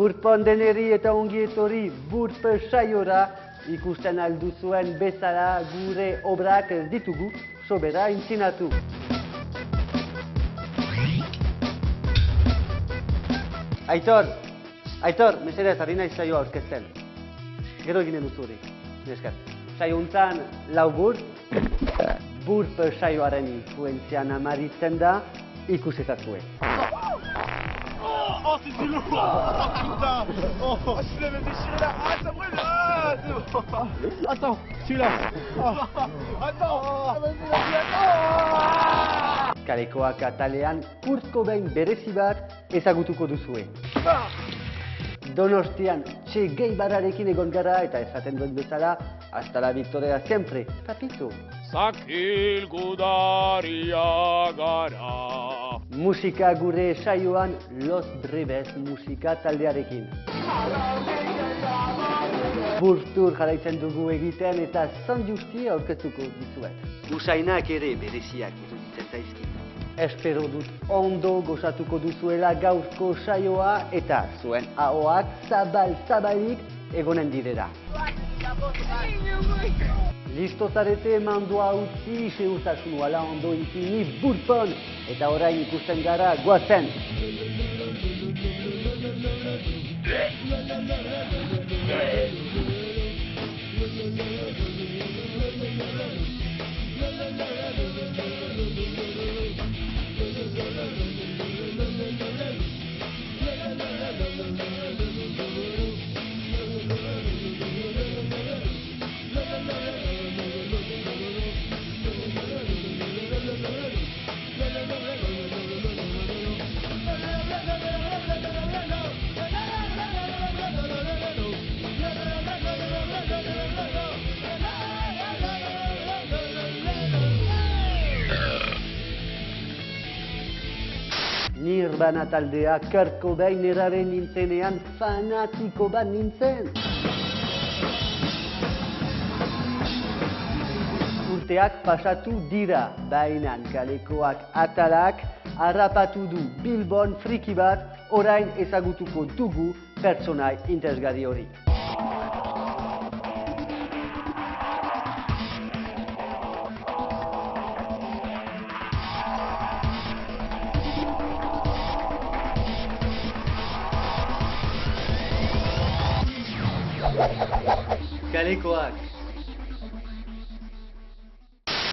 Burpon deneri eta ongi etorri Burp saiora, ikusten alduzuen bezala gure obrak ez ditugu sobera intzinatu. Aitor, mesedez, ari naiz saioa aurkezten. Gero eginen duzu hori, nesker. Saio untzan lau Burp saioaren influenzian amaritzen da ikusetazue. Oh, c'est du lourd! Oh putain! Oh, je voulais me déchirer là! Ah, ça brûle! Ah, attends, celui-là! Attends! Kalekoak atalean Kurt Cobain berezi bat ezagutuko duzue. Donostian Che Guevararekin egon gara eta esaten dut bezala, hasta la victoria siempre, papito. Zakil gudaria gara. Musika gure saioan Los Breves musika taldearekin. Burtur jarraitzen dugu egiten eta San Justi aurkeztuko dizuet. Usainak ere bereziak iruditzen zaizkit. Espero dut ondo gozatuko duzuela gaurko saioa eta zuen ahoak zabalik egonen direla. Listo zarete mandua utzi, seurtasun ala ondo infini Burpon eta orain ikusten gara goazen. Nirvana taldea Kurt Cobain eraren nintzenean fanatiko bat nintzen. Urteak pasatu dira, bainan kalekoak atalak harrapatu du Bilbon friki bat, orain ezagutuko dugu pertsonai interesgarri hori. Kalekoak.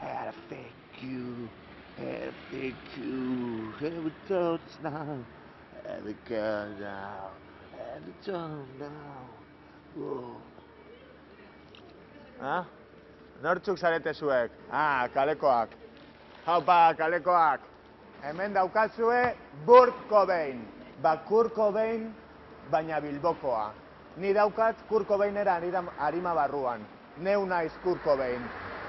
Had a fake you, have a touch now, have a girl now, have a tongue now. Whoa. Ah? Nortzuk zarete zuek? Ah, kalekoak. Haupa, kalekoak. Hemen daukazue Kurt Cobain. Kurt Cobain, baina Bilbokoa. Ni daukat Kurt Cobainera arima barruan. Neu naiz Kurt Cobain.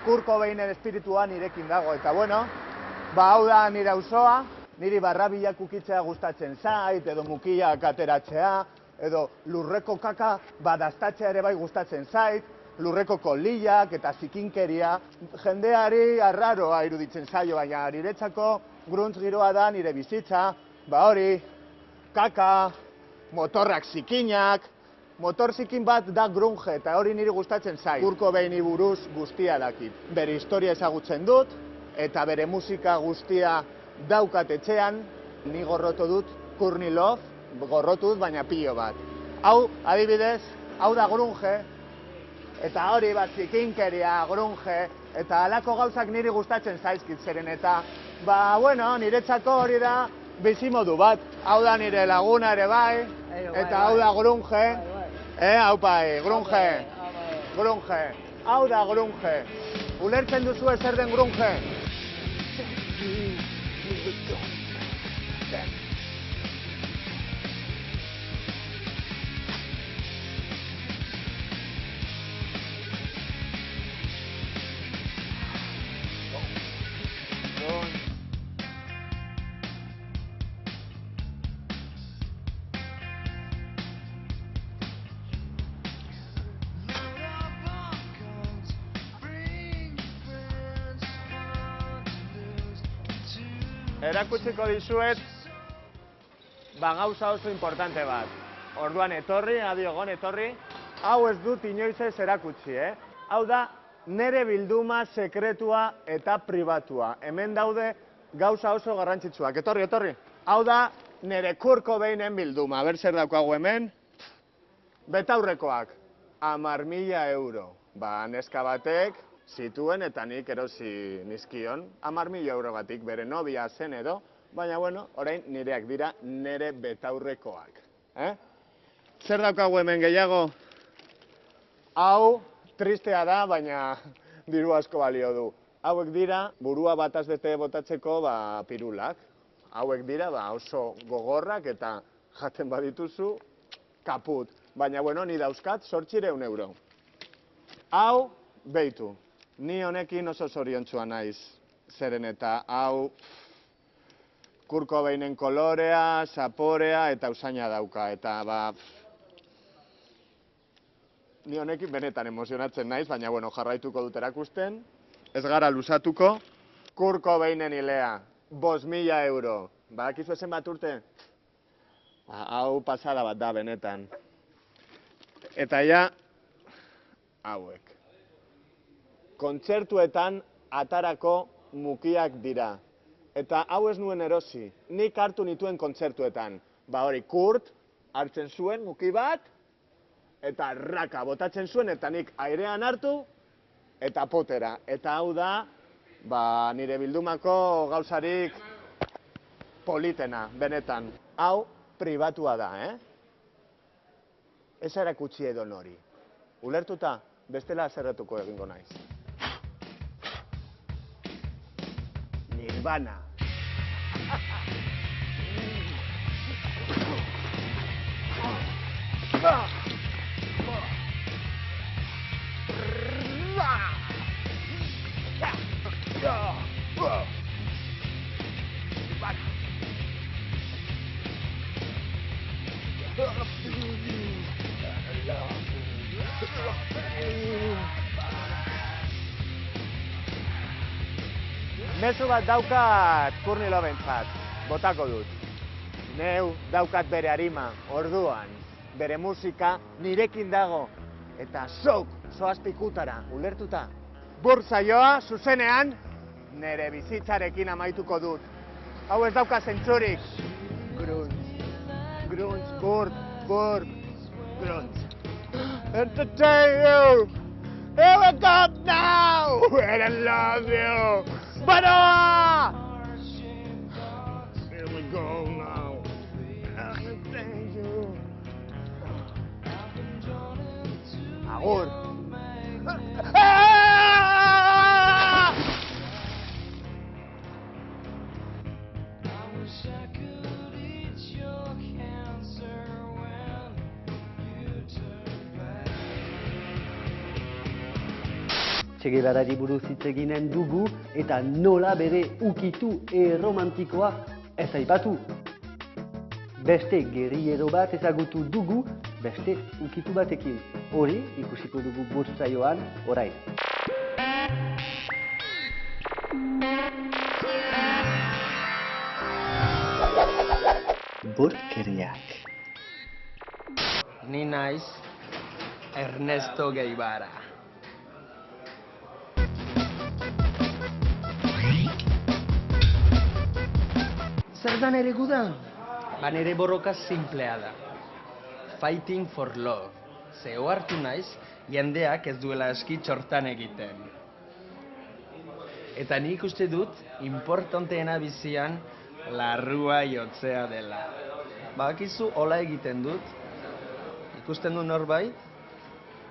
Kurt Cobainen espiritua nirekin dago. Eta bueno, hau da nire auzoa, niri barrabilak ukitzea gustatzen zait, edo mukiak ateratzea, edo lurreko kaka badaztatzea ere bai gustatzen zait, lurreko kolillak eta zikinkeria. Jendeari arraroa iruditzen zaio, baina niretzako gruntz giroa da nire bizitza, hori, kaka, motorrak zikinak, motor zikin bat da grunge eta hori niri gustatzen zait. Kurt Cobaini buruz guztia dakit. Bere historia ezagutzen dut eta bere musika guztia daukat etxean. Ni gorrotu dut Courtney Love, gorrotu dut baina pilo bat. Hau, adibidez, hau da grunge eta hori bat zikinkeria, grunge eta halako gauzak niri gustatzen zaizkit zeren eta bueno, niretzako hori da bizimodu bat. Hau da nire laguna ere bai eta hau da grunge. Hau pai, grunge. Hau da grunge. Ulertzen duzu zer den grunge? Erakutsiko dizuet gauza oso importante bat. Orduan etorri, adiogon etorri. Hau ez dut inoiz ez erakutsi, Hau da, nere bilduma sekretua eta pribatua. Hemen daude gauza oso garrantzitsuak. Etorri, etorri. Hau da, nere Kurt Cobainen bilduma. Ber zer daukagu hemen? Betaurrekoak. 10.000 euro. Ba, neska batek zituen eta nik erosi nizkion. 10.000 euro batik bere nobia zen edo. Baina, bueno, orain nireak dira nere betaurrekoak. Zer daukagu hemen gehiago? Hau, tristea da, baina diru asko balio du. Hauek dira, burua bataz bete botatzeko pirulak. Hauek dira, oso gogorrak eta jaten badituzu, kaput. Baina, bueno, ni dauzkat 800 euro. Hau, beitu, ni honekin oso zoriontsua naiz. Zeren eta hau Kurt Cobainen kolorea, zaporea eta usaina dauka. Eta, ni honekin benetan emozionatzen naiz, baina, bueno, jarraituko dut erakusten. Ez gara luzatuko. Kurt Cobainen hilea, 5.000 euro. Badakizu ezen bat urte? Hau pasada bat da, benetan. Eta ja, hauek. Kontzertuetan atarako mukiak dira. Eta hau ez nuen erosi. Nik hartu nituen kontzertuetan. Hori, Kurt hartzen zuen muki bat, eta raka botatzen zuen, eta nik airean hartu, eta potera. Eta hau da, nire bildumako gauzarik politena, benetan. Hau pribatua da, Ez erakutsi edo nori. Ulertuta, bestela zerretuko egingo naiz. Nirvana. Mezu bat daukat Kurniloventzat, botako dut. Neu daukat bere arima, orduan, bere musika nirekin dago. Eta zoaz pikutara, ulertuta. Burtsaioa, zuzenean, nere bizitzarekin amaituko dut. Hau ez dauka zentzurik. Grunz, Kurt, grunz. Entertain you! Here we go now! And I love you! But here we go now. Entertain you! Agur! Che Guevarari buruz hitz eginen dugu eta nola bere ukitu erromantikoa ez aipatu. Beste gerillero bat ezagutu dugu beste ukitu batekin. Hori ikusiko dugu burtsaioan orain. Burkeriak. Ni naiz Ernesto Guevara. Zer da nere guda? Nere borroka simplea da. Fighting for love. Zeo hartu naiz, jendeak ez duela eski txortan egiten. Eta nik uste dut, importanteena bizian, larrua jotzea dela. Badakizu hola egiten dut, ikusten du norbait,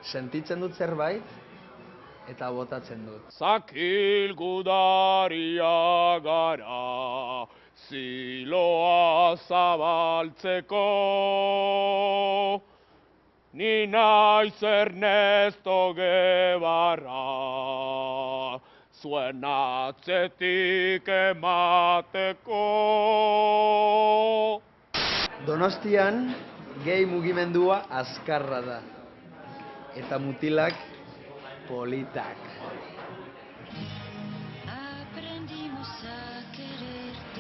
sentitzen dut zerbait, eta botatzen dut. Zakil gudaria gara, ziloa zabaltzeko, ni naiz Ernesto Guevara, zuen atzetik emateko. Donostian, gay mugimendua azkarra da, eta mutilak politak.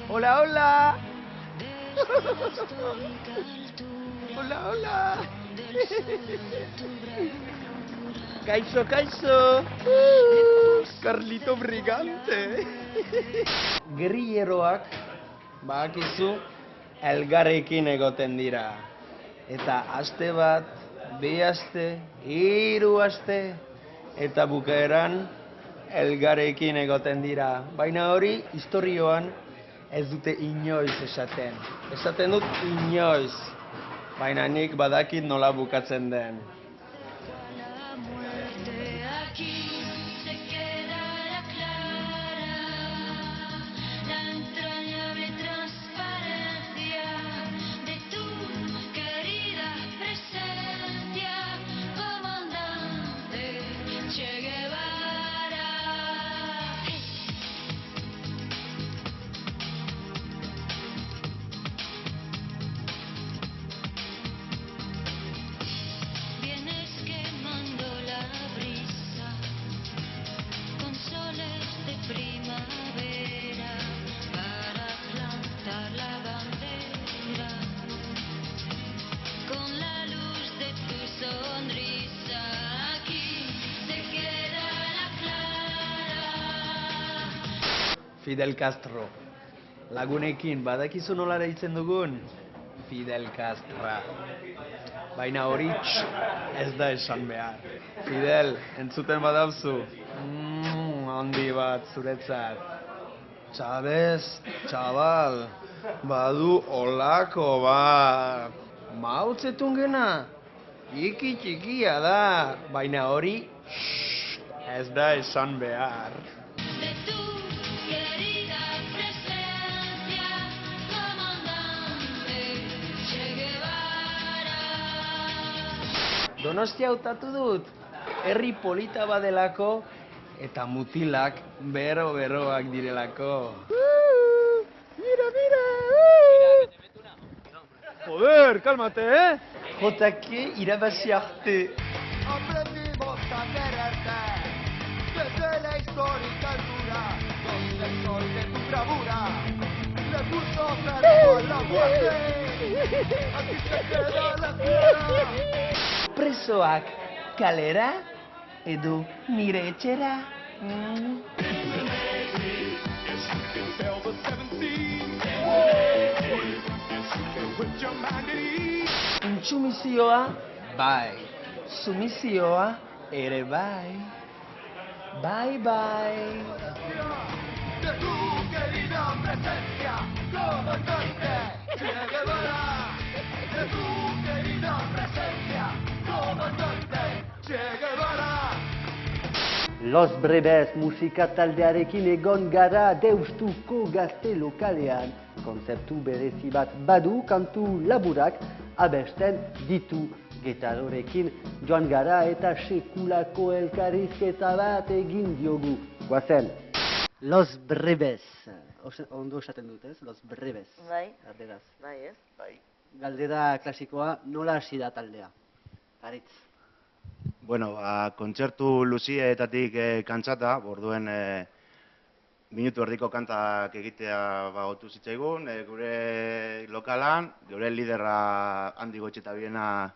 Hola, hola! Hola, hola! Kaixo, kaixo! Carlito Brigante! Gerrilleroak, badakizu, elgarrekin egoten dira. Eta aste bat, bi aste, 3 aste, eta bukaeran elgarrekin egoten dira. Baina hori, istorioan ez dute inoiz esaten. Esaten dut inoiz. Baina nik badakit nola bukatzen den. Fidel Castro. Lagunekin badakizu nola deitzen dugun? Fidel Castra. Baina hori ez da esan behar. Fidel, entzuten badauzu? Handi bat zuretzat. Chavez, txabal, badu olako bat. Mao Zedongena, txikia da. Baina hori ez da esan behar. Donostia hautatu dut, herri polita badelako eta mutilak bero-beroak direlako. Mira! Joder, cálmate, Jotake irabazi arte. Aprendimos a quererte desde la histórica altura, donde el sol de tu bravura le puso cerco a la muerte. Aquí se queda la tierra. Presoak kalera edo nire etxera. Intsumisioa, bai. Sumizioa, ere bai. Bye, bye. De tu querida presencia, comandante Che Guevara. De tu querida presencia, comandante Che Guevara. Los Brebes musika taldearekin egon gara Deustuko gazte lokalean. Konzeptu berezi bat badu, kantu laburak abesten ditu. Gitarorekin joan gara eta sekulako elkarrizketa bat egin diogu. Guazen, Los Brebes. Ondo esaten dut, ez? Los Brebes. Bai, Beraz. bai ez. Bai. Galdera klasikoa, nola hasi da taldea? Aritz. Bueno, kontzertu luzietatik kantzata, orduen minutu erdiko kantak egitea bagotu zitzaigun, gure lokalan, gure liderra Handi Goetxetabiena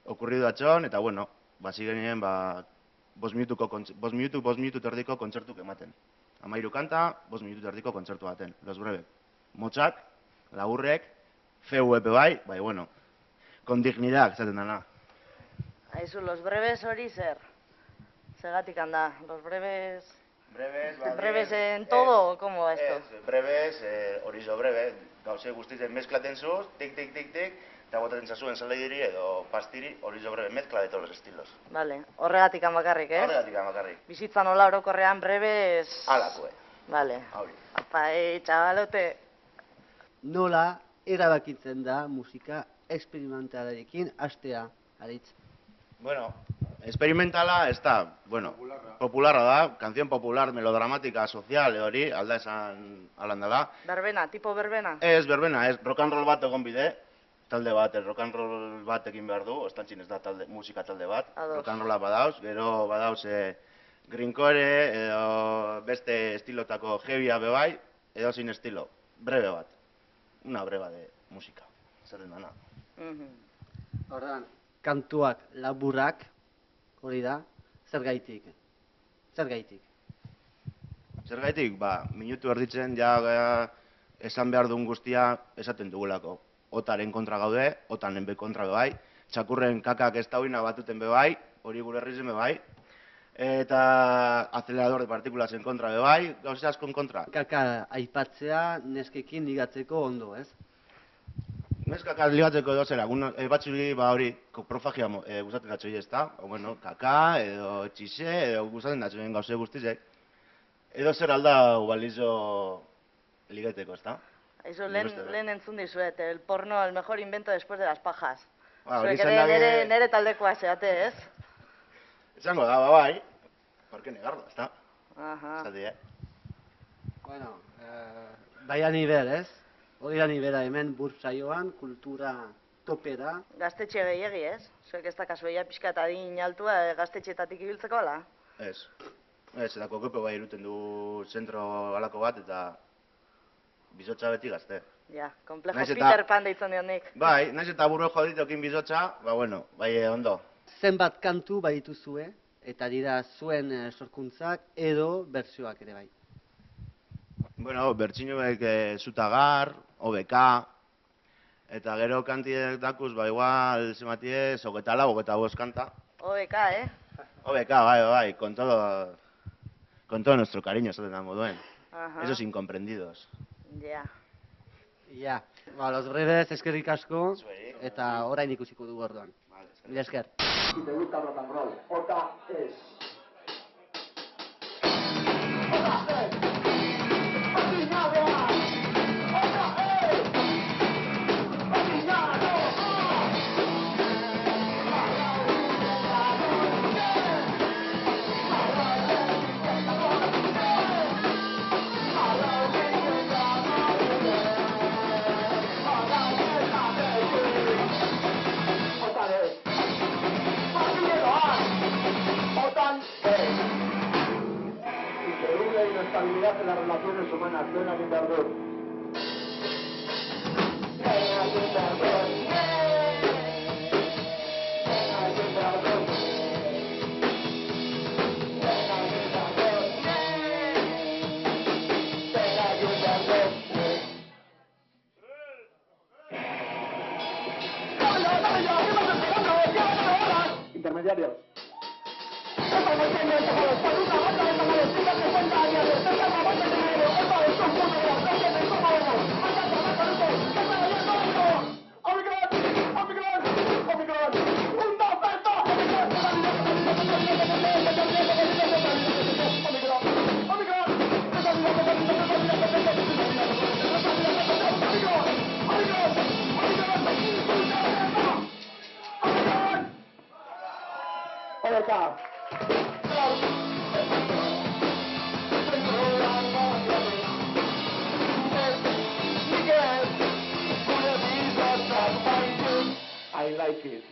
okurridu atxon, eta bueno, basi genien, 5 minutu erdiko kontzertuk ematen. 13 kanta, 5 minutu erdiko kontzertu baten, Los Brebes. Motxak, laburrek, feu epe bai, bueno, con dignidad, esaten dana. Aizu, Los Brebes hori zer? Segatik handa, Los Brebes... Breves en todo, o como esto? Breves, horizo breve, gauze guztitzen mezklaten zuz, tik, eta botaten zazuen salegiri edo pastiri, horizo breve, mezcla de todos los estilos. Vale, horregatik bakarrik, ez? Horregatik bakarrik. Bizitza nola orokorrean Breves... Halakue. Vale. Hori. Apai, txabalote. Nola erabakitzen da musika experimentalarekin hastea, Aritz? Bueno, experimentala ez da, bueno, popularra da, canción popular, melodramática, social, hori, alda esan alandala. Berbena, tipo berbena? Ez, berbena, ez, rock and roll bat egon bide, talde bat, rock and roll bat egin behar du, ostantxin ez da musika talde bat, rock and rolla badauz, gero badauz greencore, edo beste estilotako heavya bebai, edo sin estilo, breve bat, una breva de musika, zaten dana. Horrean, kantuak laburrak, hori da, zergaitik? Zergaitik? Zergaitik, minutu erditzen ja esan behar duen guztia esaten dugulako. Otaren kontra gaude, otanen be kontra be bai, txakurren kakak ez dauina batuten be bai, hori gure herrizen be bai, eta acelerador de partikulasen kontra be bai, gauze askon kontra. Kaka aipatzea neskekin ligatzeko ondo, ez? Neskak ligatzeko edo zera, batzuri hori koprofagia gustatzen datxoi ez da, kaka edo txixe edo gustatzen datxoien gauze guztizek. Edo zer alda balizo ligateko, ez da? Aizu, lehen entzun dizuet, el porno el mejor invento después de las pajas. Zuek ere nere taldekoa zeate, ez? Esango da, bai, porke negardo, ez da? Zati, Bueno, baina nivel, ez? Hori da nibera hemen burtsaioan, kultura tope da. Gaztetxe gehiagi, ez? Zuek ez da kasueia pixka eta adin altua gaztetxeetatik ibiltzeko, ala? Ez, eta kokepe bai iruten du zentro alako bat, eta bizotxa beti gazte. Ja, komplejo Peter Pan deitzen dion nik. Bai, naiz eta burro joditokin bizotxa, bai ondo. Zenbat kantu badituzue, eta dira zuen sorkuntzak edo bertsioak ere bai. Bueno, bertxinuek Zutagar, OBK, eta gero kantiek dakuz, igual, zematie, 24, 25 kanta. OBK, OBK, bai, con todo nuestro cariño, esaten da moduen. Esos incomprendidos. Ja. Ja, los breves eskerrik asko, eta orain ikusiko dugu orduan. Mila esker. Si te gusta el rock and roll, Ota es. Inestabilidad en las relaciones humanas, suena bien verdad. Intermediarios. I like it.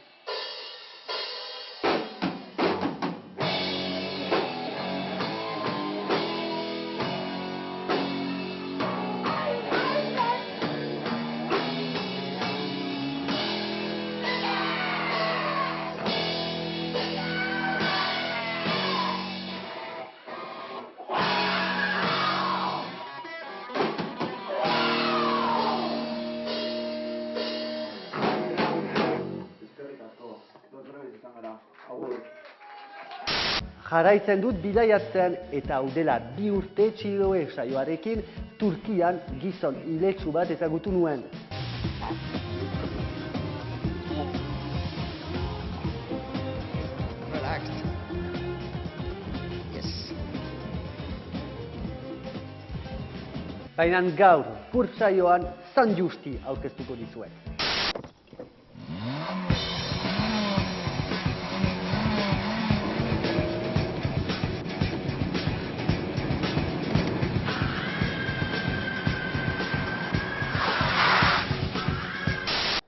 Jarraitzen dut bidaiatzen eta hau dela 2 urte Txiloe saioarekin Turkian gizon iletsu bat ezagutu nuen. Relaxed. Yes. Baina gaur, pur saioan San Justi aurkeztuko dizuet.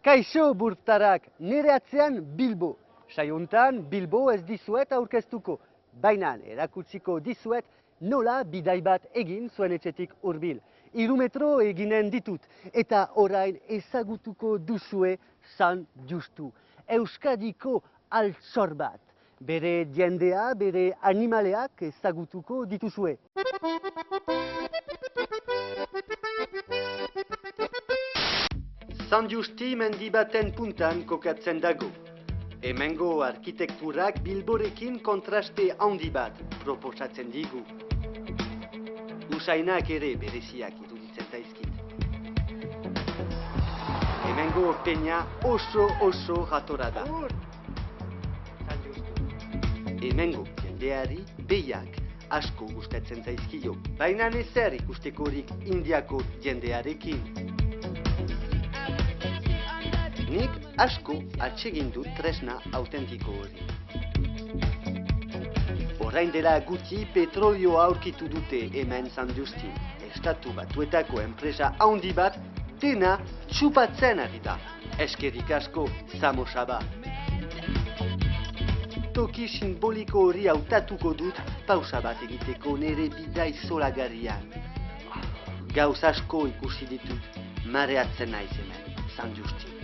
Kaixo burtarak, nire atzean Bilbo. Saiontan Bilbo ez dizuet aurkeztuko, baina erakutsiko dizuet nola bidai bat egin zuen etxetik hurbil. 3 metro eginen ditut, eta orain ezagutuko duzue San Justu. Euskadiko altzor bat. Bere jendea, bere animaleak ezagutuko dituzue. San Justi mendi baten puntan kokatzen dago. Hemengo arkitekturak Bilborekin kontraste handi bat proposatzen digu. Usainak ere bereziak iruditzen zaizkit. Hemengo peña oso jatora da. Hemengo jendeari behiak asko gustatzen zaizkio, baina ezer ikustekorik Indiako jendearekin. Nik asko atsegin dut tresna autentiko hori. Orain dela gutxi petrolioa aurkitu dute hemen San Justin. Estatu Batuetako enpresa handi bat dena txupatzen ari da. Eskerrik asko Samosaba. Toki simboliko hori hautatuko dut pausa bat egiteko nire bidai zolagarrian. Gauz asko ikusi ditut, mareatzen naiz hemen, San Justin.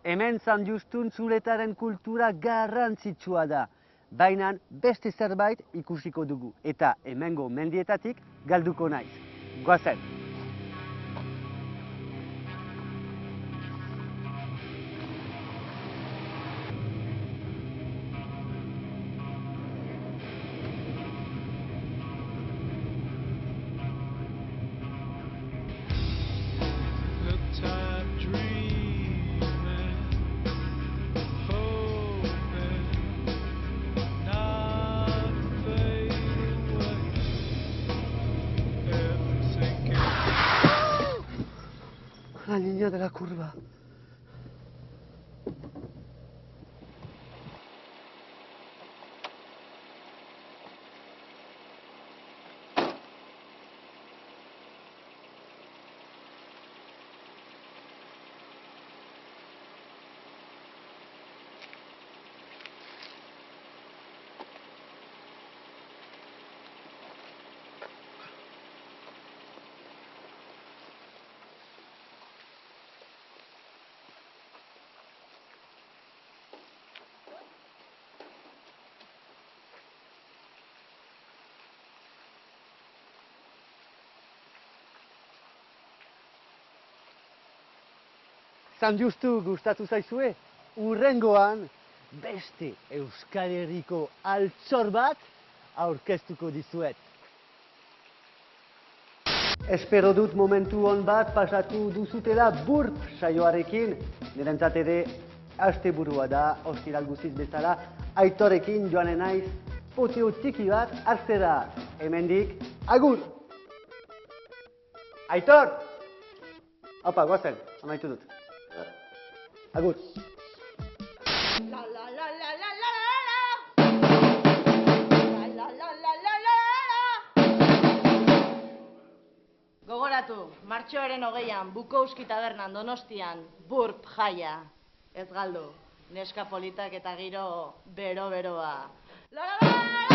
Hemen San Justun zuretaren kultura garrantzitsua da, baina beste zerbait ikusiko dugu, eta hemengo mendietatik galduko naiz. Goazen! La niña de la curva. San Justu gustatu zaizue? Hurrengoan beste Euskal Herriko altzor bat aurkeztuko dizuet. Espero dut momentu on bat pasatu duzutela burp saioarekin. Nirentzat ere asteburua da, ostiral guziz bezala, Aitorekin joanen naiz poteo txiki bat hartzera. Hemendik, agur! Aitor! Opa, goazen, amaitu dut. Agur. La la la la la la la. La la la la la la. Gogoratu, martxoaren 20an Bukowski tabernan Donostian burp jaia. Ez galdu, neska politak eta giro bero-beroa. La la la la la.